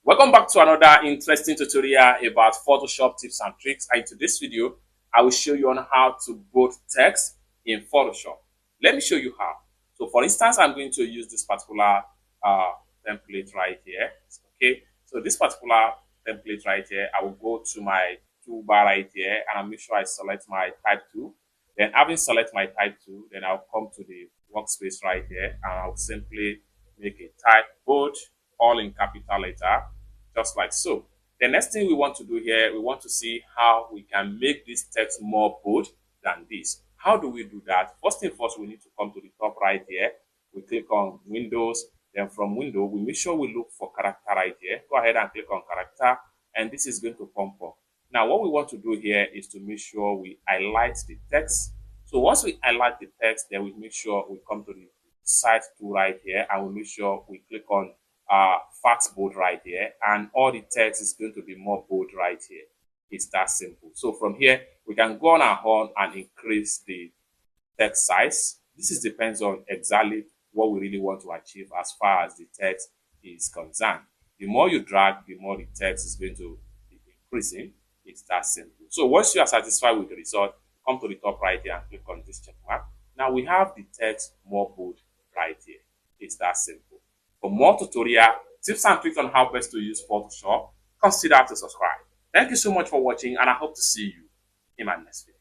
Welcome back to another interesting tutorial about Photoshop tips and tricks. And in this video, I will show you on how to bold text in Photoshop. Let me show you how. So for instance, I'm going to use this particular template right here. Okay, so this particular template right here, I will go to my toolbar right here and I'll make sure I select my type tool. Then having select my type tool, then I'll come to the workspace right here and I'll simply make a type bold, all in capital letter, just like so. The next thing we want to do here, we want to see how we can make this text more bold than this. How do we do that? First thing first, we need to come to the top right here. We click on Windows. Then from window, we make sure we look for character right here. Go ahead and click on character, and this is going to pump up. Now, what we want to do here is to make sure we highlight the text. So once we highlight the text, then we make sure we come to the side tool right here, and we make sure we click on fat bold right here, and all the text is going to be more bold right here. It's that simple. So from here, we can go on our own and increase the text size. This is depends on exactly what we really want to achieve as far as the text is concerned. The more you drag, the more the text is going to be increasing. It's that simple. So once you are satisfied with the result, come to the top right here and click on this check mark. Now we have the text more bold right here. It's that simple. For more tutorial, tips and tricks on how best to use Photoshop, consider to subscribe. Thank you so much for watching, and I hope to see you in my next video.